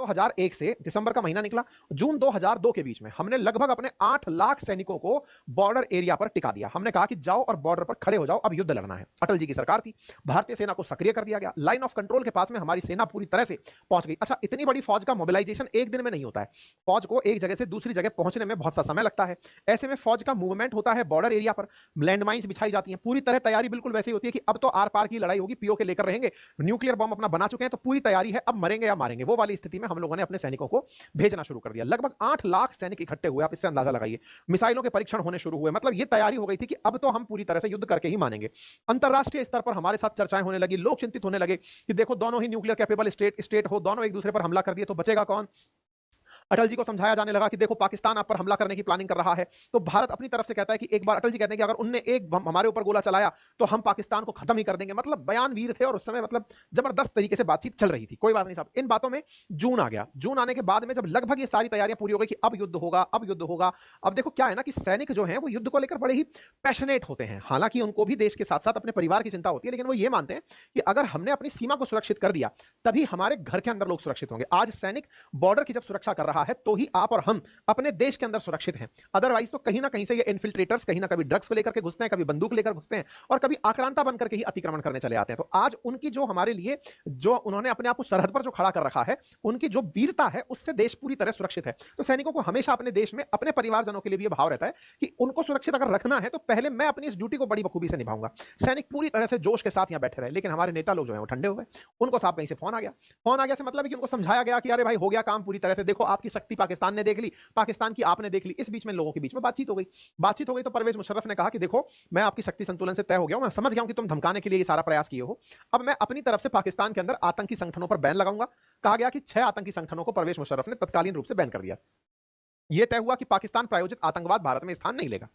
2001 से दिसंबर का महीना निकला, जून 2002 के बीच में हमने लगभग अपने 8 लाख सैनिकों को बॉर्डर एरिया पर टिका दिया। हमने कहा कि जाओ और बॉर्डर पर खड़े हो जाओ, अब युद्ध लड़ना है। अटल जी की सरकार थी, भारतीय सेना को सक्रिय कर दिया गया, लाइन ऑफ कंट्रोल के पास में हमारी सेना पूरी तरह से पहुंच गई। अच्छा, इतनी बड़ी फौज का मोबिलाइजेशन एक दिन में नहीं होता है, फौज को एक जगह से दूसरी जगह पहुंचने में बहुत सा समय लगता है। ऐसे में फौज का मूवमेंट होता है बॉर्डर एरिया पर, लैंडमाइंस बिछाई जाती हैं, पूरी तरह तैयारी बिल्कुल वैसी होती है कि अब तो आर पार की लड़ाई होगी, पीओके लेकर रहेंगे, न्यूक्लियर बॉम्ब अपना बना चुके हैं, तो पूरी तैयारी है, अब मरेंगे या मारेंगे, वो वाली स्थिति में हम लोगों ने अपने सैनिकों को भेजना शुरू कर दिया। लगभग 8 लाख सैनिक इकट्ठे हुए, आप इससे अंदाजा लगाइए। मिसाइलों के परीक्षण होने शुरू हुए, मतलब ये तैयारी हो गई थी कि अब तो हम पूरी तरह से युद्ध करके ही मानेंगे। अंतरराष्ट्रीय स्तर पर हमारे साथ चर्चाएं होने लगी, लोग चिंतित होने लगे कि देखो दोनों ही न्यूक्लियर कैपेबल स्टेट हो, दोनों एक दूसरे पर हमला कर दिए तो बचेगा कौन। अटल जी को समझाया जाने लगा कि देखो पाकिस्तान आप पर हमला करने की प्लानिंग कर रहा है, तो भारत अपनी तरफ से कहता है कि एक बार, अटल जी कहते हैं कि अगर उनने एक हमारे ऊपर गोला चलाया तो हम पाकिस्तान को खत्म ही कर देंगे। मतलब बयान वीर थे और उस समय मतलब जबरदस्त तरीके से बातचीत चल रही थी। कोई बात नहीं साहब, इन बातों में जून आ गया। जून आने के बाद में जब लगभग ये सारी तैयारियां पूरी हो गई कि अब युद्ध होगा, अब युद्ध होगा, अब देखो क्या है ना कि सैनिक जो हैं वो युद्ध को लेकर बड़े ही पैशनेट होते हैं। हालांकि उनको भी देश के साथ साथ अपने परिवार की चिंता होती है, लेकिन वो ये मानते हैं कि अगर हमने अपनी सीमा को सुरक्षित कर दिया तभी हमारे घर के अंदर लोग सुरक्षित होंगे। आज सैनिक बॉर्डर की जब सुरक्षा कर रहा है तो ही आप और हम अपने देश के अंदर सुरक्षित हैं। अदरवाइज तो कहीं ना कहीं से ये इन्फिल्ट्रेटर्स कहीं ना कभी ड्रग्स को लेकर के घुसते हैं, कभी बंदूक लेकर घुसते हैं और कभी आक्रांता बनकर के ही अतिक्रमण करने चले आते हैं। तो आज उनकी जो हमारे लिए जो उन्होंने अपने आप को सरहद पर जो खड़ा कर रखा है, उनकी जो वीरता है उससे देश पूरी तरह सुरक्षित है। तो सैनिकों को हमेशा अपने देश में अपने परिवारजनों के लिए भी भाव रहता है कि उनको सुरक्षित अगर रखना है तो पहले मैं अपनी इस ड्यूटी को बड़ी बखूबी से निभाऊंगा। सैनिक पूरी तरह से जोश के साथ यहाँ बैठे रहे, लेकिन हमारे नेता लोग जो है वो ठंडे हो गए। उनको साहब कहीं से फोन आ गया। फोन आ गया से मतलब है कि उनको समझाया गया कि अरे भाई हो गया काम पूरी तरह से, देखो आपकी शक्ति पाकिस्तान ने देख ली, पाकिस्तान की आपने देख ली। इस बीच में लोगों के बीच में बातचीत हो गई। बातचीत हो गई तो परवेज मुशर्रफ ने कहा कि देखो मैं आपकी शक्ति संतुलन से तय हो गया हूं, मैं समझ गया हूं कि तुम धमकाने के लिए ये सारा प्रयास किए हो। अब मैं अपनी तरफ से पाकिस्तान के अंदर आतंकी संगठनों पर बैन लगाऊंगा। कहा गया कि 6 आतंकी संगठनों को परवेज मुशर्रफ ने तत्कालीन रूप से बैन कर दिया। यह तय हुआ कि पाकिस्तान प्रायोजित आतंकवाद भारत में स्थान नहीं लेगा।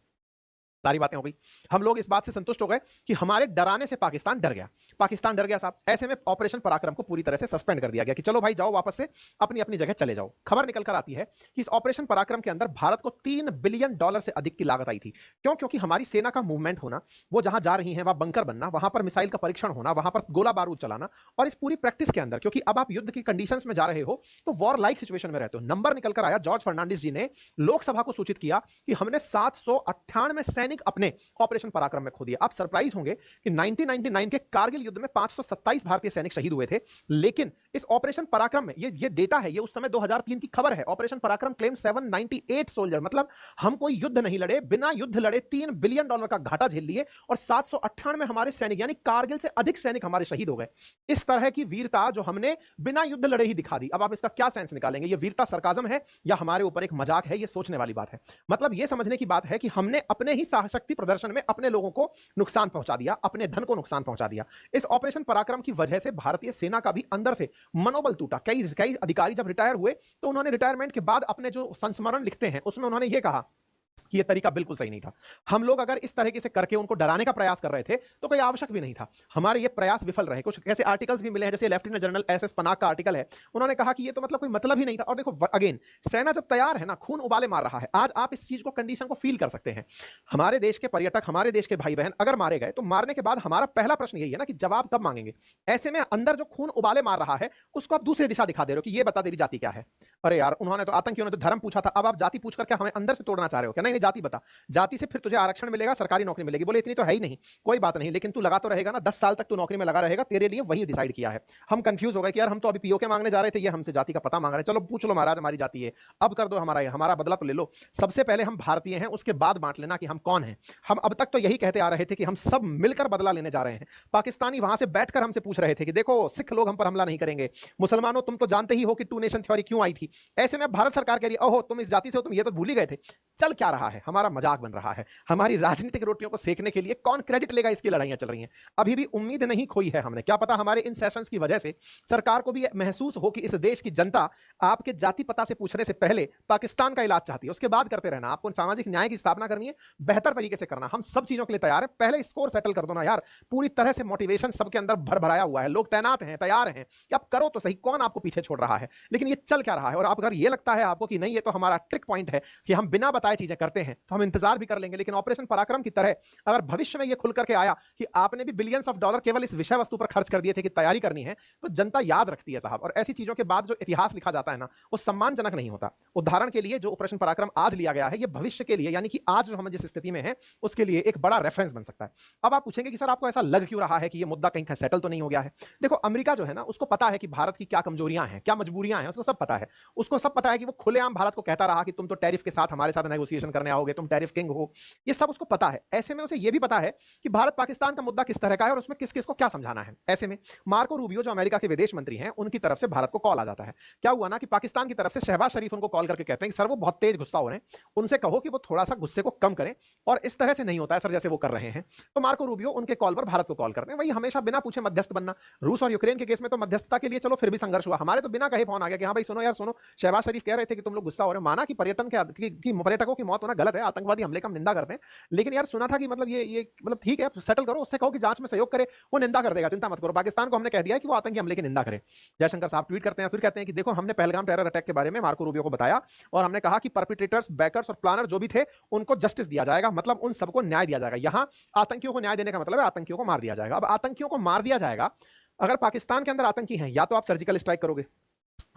सारी बातें हो गई। हम लोग इस बात से संतुष्ट हो गए कि हमारे डराने से पाकिस्तान डर गया। पाकिस्तान डर गया साहब। ऐसे में ऑपरेशन पराक्रम को पूरी तरह से सस्पेंड कर दिया गया कि चलो भाई जाओ वापस से अपनी अपनी जगह चले जाओ। खबर निकल कर आती है कि इस ऑपरेशन पराक्रम के अंदर भारत को $3 बिलियन से अधिक की लागत आई थी। क्यों? क्योंकि हमारी सेना का मूवमेंट होना, वो जहां जा रही है वहां बंकर बनना, वहां पर मिसाइल का परीक्षण होना, वहां पर गोला बारूद चलाना, और इस पूरी प्रैक्टिस के अंदर क्योंकि अब आप युद्ध की कंडीशंस में जा रहे हो तो वॉर लाइक सिचुएशन में रहते हो। नंबर निकल कर आया, जॉर्ज फर्नांडिस जी ने लोकसभा को सूचित किया कि हमने 798 सैनिक अपने ऑपरेशन पराक्रम में खो दिया। आप सरप्राइज होंगे कि 1999 के कारगिल युद्ध में 527 भारतीय सैनिक शहीद हुए थे, लेकिन इस ऑपरेशन पराक्रम में ये डेटा है, ये उस समय 2003 की खबर है। ऑपरेशन पराक्रम क्लेम 798 सोल्जर, मतलब हम कोई युद्ध नहीं लड़े, बिना युद्ध लड़े $3 बिलियन का घाटा झेल लिए और 798 हमारे सैनिक यानी कारगिल से अधिक सैनिक हमारे शहीद हो गए। इस तरह की वीरता जो हमने बिना युद्ध लड़े ही दिखा दी। अब आप इसका क्या सेंस निकालेंगे? ये वीरता सरकाजम है या हमारे ऊपर एक मजाक है? ये सोचने वाली बात है। मतलब ये समझने की बात है कि हमने अपने ही साहसशक्ति प्रदर्शन में अपने लोगों को नुकसान पहुंचा दिया, अपने धन को नुकसान पहुंचा दिया। इस ऑपरेशन पराक्रम की वजह से भारतीय सेना का भी अंदर से मनोबल टूटा। कई अधिकारी जब रिटायर हुए तो उन्होंने रिटायरमेंट के बाद अपने जो संस्मरण लिखते हैं उसमें उन्होंने यह कहा कि यह तरीका बिल्कुल सही नहीं था। हम लोग अगर इस तरीके से करके उनको डराने का प्रयास कर रहे थे तो कोई आवश्यक भी नहीं था। हमारे ये प्रयास विफल रहे। कुछ ऐसे आर्टिकल्स भी मिले हैं, जैसे लेफ्टिनेंट जनरल एसएस पनाग का आर्टिकल है, उन्होंने कहा कि ये तो मतलब कोई मतलब ही नहीं था। और देखो अगेन, सेना जब तैयार है ना, खून उबाले मार रहा है। आज आप इस चीज को, कंडीशन को फील कर सकते हैं। हमारे देश के पर्यटक, हमारे देश के भाई बहन अगर मारे गए तो मारने के बाद हमारा पहला प्रश्न यही है ना कि जवाब कब मांगेंगे। ऐसे में अंदर जो खून उबाले मार रहा है उसको आप दूसरी दिशा दिखा दे रहे हो कि ये बता तेरी जाति क्या है। अरे यार, उन्होंने तो आतंकियों ने तो धर्म पूछा था, अब आप जाति पूछ करके हमें अंदर से तोड़ना चाह रहे हो क्या? नहीं, जाति बता, जाति से फिर तुझे आरक्षण मिलेगा, सरकारी नौकरी मिलेगी। बोले इतनी तो है ही नहीं, कोई बात नहीं, लेकिन तू लगा तो रहेगा ना, 10 साल तक तू नौकरी में लगा रहेगा, तेरे लिए वही डिसाइड किया है। हम कंफ्यूज हो गए कि यार हम तो अभी पीओके मांगने जा रहे थे, ये हमसे जाति का पता मांग रहे हैं। चलो पूछ लो महाराज, हमारी जाति है, अब कर दो हमारा बदला तो ले लो। सबसे पहले हम भारतीय हैं, उसके बाद बांट लेना कि हम कौन हैं। हम अब तक तो यही कहते आ रहे थे कि हम सब मिलकर बदला लेने जा रहे हैं। पाकिस्तानी वहां से बैठकर हमसे पूछ रहे थे कि देखो सिख लोग हम पर हमला नहीं करेंगे, मुसलमानों तुम तो जानते ही हो कि 2 नेशन थ्योरी क्यों आई थी। ऐसे में भारत सरकार कह रही है ओहो तुम इस जाति से हो, तुम ये तो भूल ही गए थे। चल क्या रहा है? हमारा मजाक बन रहा है। हमारी राजनीतिक रोटियों को सेकने के लिए कौन क्रेडिट लेगा? इसकी लड़ाइयां चल रही हैं। अभी भी उम्मीद नहीं खोई है हमने। क्या पता हमारे इन सेशंस की वजह से सरकार को भी महसूस हो कि इस देश की जनता आपके जाति पता से पूछने से पहले पाकिस्तान का इलाज चाहती है, उसके बाद करते रहना। आपको सामाजिक न्याय की स्थापना करनी है, बेहतर तरीके से करना। हम सब चीजों के लिए तैयार है, पहले स्कोर सेटल कर दो ना यार। पूरी तरह से मोटिवेशन सबके अंदर भर भराया हुआ है, लोग तैनात हैं, तैयार हैं कि अब करो तो सही, कौन आपको पीछे छोड़ रहा है। लेकिन ये चल क्या रहा है? और और आप अगर ये लगता है आपको कि नहीं ये तो हमारा ट्रिक पॉइंट है कि हम बिना बताए चीजें करते हैं, तो हम इंतजार भी कर लेंगे। लेकिन ऑपरेशन पराक्रम की तरह अगर भविष्य में ये खुल करके आया कि आपने भी बिलियंस ऑफ डॉलर केवल इस विषय वस्तु पर खर्च कर दिए थे कि तैयारी करनी है, तो जनता याद रखती है साहब। और ऐसी चीजों के बाद जो इतिहास लिखा जाता है ना, वो सम्मानजनक नहीं होता। उदाहरण के लिए जो ऑपरेशन पराक्रम आज लिया गया है, ये भविष्य के लिए, यानी कि आज जो हम जिस स्थिति में है उसके लिए एक बड़ा रेफरेंस बन सकता है। अब आप पूछेंगे कि सर आपको ऐसा लग क्यों रहा है कि ये मुद्दा कहीं सेटल तो नहीं हो गया है? देखो, अमेरिका जो है ना, उसको पता है कि भारत की क्या कमजोरियां हैं, क्या मजबूरियां हैं, उसको सब पता है। उसको सब पता है कि वो खुलेआम भारत को कहता रहा कि तुम तो टैरिफ के साथ हमारे साथ नेगोशिएशन करने आओगे, तुम टैरिफ किंग हो। ये सब उसको पता है। ऐसे में उसे ये भी पता है कि भारत पाकिस्तान का मुद्दा किस तरह का है और उसमें किस किस को क्या समझाना है। ऐसे में मार्को रूबियो जो अमेरिका के विदेश मंत्री हैं, उनकी तरफ से भारत को कॉल आ जाता है। क्या हुआ ना कि पाकिस्तान की तरफ से शहबाज शरीफ उनको कॉल करके कहते हैं कि सर वो बहुत तेज गुस्सा हो रहे हैं, उनसे कहो कि वो थोड़ा सा गुस्से को कम करें और इस तरह से नहीं होता है सर जैसे वो कर रहे हैं। तो मार्को रूबियो उनके कॉल पर भारत को कॉल करते हैं। वही हमेशा बिना पूछे मध्यस्थ बनना। रूस और यूक्रेन के केस में तो मध्यस्थता के लिए चलो फिर भी संघर्ष हुआ, हमारे तो बिना कहे फोन आ गया कि हाँ भाई सुनो यार सुनो, शहबाज शरीफ कह रहे थे कि तुम लोग गुस्सा हो रहे हो। माना कि पर्यटकों की मौत होना गलत है, आतंकवादी हमले का हम निंदा करते हैं, लेकिन यार सुना था कि मतलब ये मतलब ठीक है सेटल करो, उससे कहो कि जांच में सहयोग करे, वो निंदा कर देगा, चिंता मत करो। पाकिस्तान को हमने कह दिया है कि वो आतंकी हमले की निंदा करे। जयशंकर साहब ट्वीट करते हैं, फिर कहते हैं कि देखो हमने पहलगाम टेरर अटैक के बारे में मार्को रूबियो को बताया और हमने कहा कि परपिट्रेटर्स, बैकर्स और प्लानर जो भी थे उनको जस्टिस दिया जाएगा, मतलब उन सबको न्याय दिया जाएगा। यहां आतंकियों को न्याय देने का मतलब है आतंकियों को मार दिया जाएगा। अब आतंकियों को मार दिया जाएगा, अगर पाकिस्तान के अंदर आतंकी हैं, या तो आप सर्जिकल स्ट्राइक करोगे।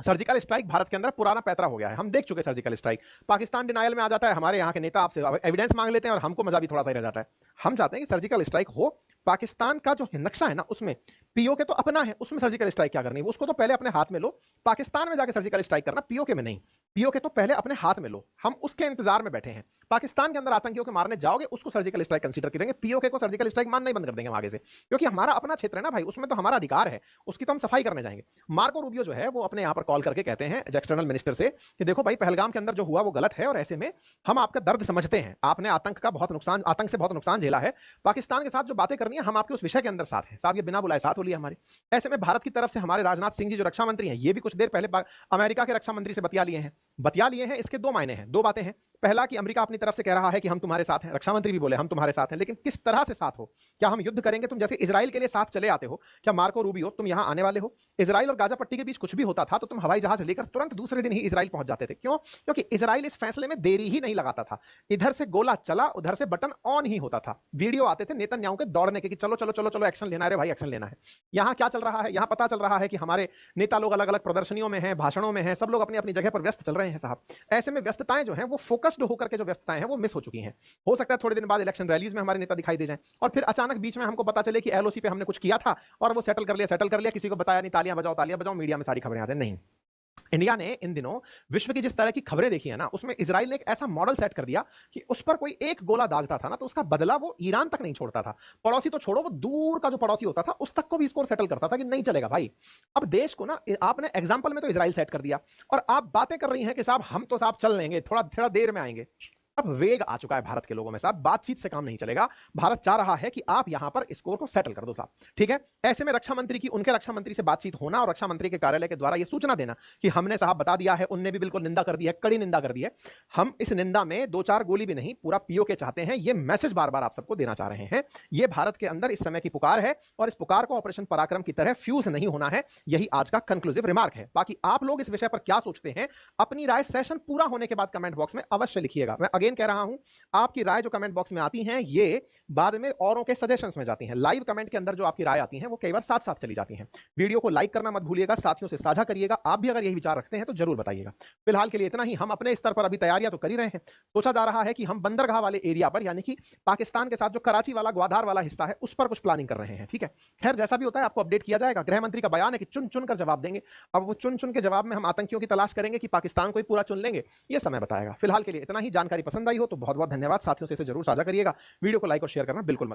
सर्जिकल स्ट्राइक भारत के अंदर पुराना पैतरा हो गया है, हम देख चुके सर्जिकल स्ट्राइक। पाकिस्तान डिनायल में आ जाता है, हमारे यहाँ के नेता आपसे एविडेंस मांग लेते हैं और हमको मजा भी थोड़ा सा ही रह जाता है। हम चाहते हैं कि सर्जिकल स्ट्राइक हो। पाकिस्तान का जो नक्शा है ना, उसमें पीओके तो अपना है, उसमें सर्जिकल स्ट्राइक क्या करनी है, उसको तो पहले अपने हाथ में लो। पाकिस्तान में जाकर सर्जिकल स्ट्राइक करना, पीओके में नहीं। पीओके तो पहले अपने हाथ में लो, हम उसके इंतजार में बैठे हैं। पाकिस्तान के अंदर आतंकियों के मारने जाओगे, उसको सर्जिकल स्ट्राइक कंसीडर करेंगे, पीओके को सर्जिकल स्ट्राइक मानना ही बंद कर देंगे आगे से, क्योंकि हमारा अपना क्षेत्र है ना भाई, उसमें तो हमारा अधिकार है, उसकी तो हम सफाई करने जाएंगे। मार्को रूबियो जो है वो अपने यहाँ पर कॉल करके कहते हैं एक्सटर्नल मिनिस्टर से कि देखो भाई पहलगाम के अंदर जो हुआ वो गलत है और ऐसे में हम आपका दर्द समझते हैं, आपने आतंक से बहुत नुकसान झेला है, पाकिस्तान के साथ जो बातें करनी है हम आपके उस विषय के अंदर साथ हैं। साहब ये बिना बुलाए साथ हो लिया हमारे। ऐसे में भारत की तरफ से हमारे राजनाथ सिंह जी जो रक्षा मंत्री हैं, ये भी कुछ देर पहले अमेरिका के रक्षा मंत्री से बतिया लिए हैं। इसके दो मायने हैं, दो बातें हैं। पहला कि अमेरिका अपनी तरफ से कह रहा है कि हम तुम्हारे साथ हैं, रक्षा मंत्री भी बोले हम तुम्हारे साथ हैं, लेकिन किस तरह से साथ हो? क्या हम युद्ध करेंगे? तुम जैसे इजराइल के लिए साथ चले आते हो, क्या मार्को रूबियो तुम यहां आने वाले हो? इजराइल और गाजा पट्टी के बीच कुछ भी होता था तो तुम हवाई जहाज लेकर तुरंत दूसरे दिन ही इजराइल पहुंच जाते थे। क्यों? क्योंकि इजराइल इस फैसले में देरी ही नहीं लगाता था। इधर से गोला चला, उधर से बटन ऑन ही होता था। वीडियो आते थे नेतन्याहू के दौड़ने के कि चलो चलो चलो चलो एक्शन लेना है रे भाई, एक्शन लेना है। यहां क्या चल रहा है? यहां पता चल रहा है कि हमारे नेता लोग अलग अलग प्रदर्शनियों में हैं, भाषणों में हैं, सब लोग अपनी अपनी जगह पर व्यस्त चल रहे हैं साहब। ऐसे में व्यस्तताएं जो हैं वो फोकस्ड होकर के जो व्यस्तताएं हैं वो मिस हो चुकी हैं। हो सकता है थोड़े दिन बाद इलेक्शन रैलीज में हमारे नेता दिखाई दे जाएं और फिर अचानक बीच में हमको पता चले कि एलओसी पे हमने कुछ किया था और वो सेटल कर लिया, किसी को बताया नहीं, तालियां बजाओ, मीडिया में सारी खबरें आ जाए। नहीं, इंडिया ने इन दिनों विश्व की जिस तरह की खबरें देखी है ना, उसमें इजराइल ने एक ऐसा मॉडल सेट कर दिया कि उस पर कोई एक गोला दागता था ना तो उसका बदला वो ईरान तक नहीं छोड़ता था। पड़ोसी तो छोड़ो, वो दूर का जो पड़ोसी होता था उस तक को भी स्कोर सेटल करता था कि नहीं चलेगा भाई। अब देश को ना आपने एग्जाम्पल में तो इजराइल सेट कर दिया और आप बातें कर रही हैं कि साहब हम तो साहब चल लेंगे, थोड़ा थोड़ा देर में आएंगे। अब वेग आ चुका है भारत के लोगों में साहब, बातचीत से काम नहीं चलेगा। भारत चाह रहा है कि आप यहां पर स्कोर को सेटल कर दो साहब, ठीक है। ऐसे में रक्षा मंत्री की, उनके रक्षा मंत्री से बातचीत होना और रक्षा मंत्री के कार्यालय के द्वारा यह सूचना देना कि हमने साहब बता दिया है, उनने भी बिल्कुल निंदा कर दी है, कड़ी निंदा कर दी है। हम इस निंदा में दो चार गोली भी नहीं, पूरा पीओके चाहते हैं। यह मैसेज बार बार आप सबको देना चाह रहे हैं। यह भारत के अंदर इस समय की पुकार है और इस पुकार को ऑपरेशन पराक्रम की तरह फ्यूज नहीं होना है। यही आज का कंक्लूसिव रिमार्क है। बाकी आप लोग इस विषय पर क्या सोचते हैं, अपनी राय सेशन पूरा होने के बाद कमेंट बॉक्स में अवश्य लिखिएगा। मैं अगेन कह रहा हूं, आपकी राय जो कमेंट बॉक्स में आती हैं ये बाद में औरों के सजेशंस में जाती हैं। लाइव कमेंट के अंदर जो आपकी राय आती हैं वो कई बार साथ साथ चली जाती हैं। वीडियो को लाइक करना मत भूलिएगा, साथियों से साझा करिएगा। आप भी अगर यही विचार रखते हैं तो जरूर बताइएगा। फिलहाल के लिए इतना ही। हम अपने स्तर पर अभी तैयारियां तो कर ही रहे हैं। सोचा जा रहा है कि हम बंदरगाह वाले एरिया पर, यानी कि पाकिस्तान के साथ जो कराची वाला ग्वादार वाला हिस्सा है, उस पर कुछ प्लानिंग कर रहे हैं, ठीक है। खैर जैसा भी होता है आपको अपडेट किया जाएगा। गृह मंत्री का बयान है कि चुन चुन कर जवाब देंगे। अब वो चुन चुन के जवाब में हम आतंकियों की तलाश करेंगे कि पाकिस्तान को ही पूरा चुन लेंगे, ये समय बताएगा। फिलहाल के लिए इतना ही। जानकारी पसंद आई हो तो बहुत बहुत धन्यवाद। साथियों से इसे जरूर साझा करिएगा। वीडियो को लाइक और शेयर करना बिल्कुल मत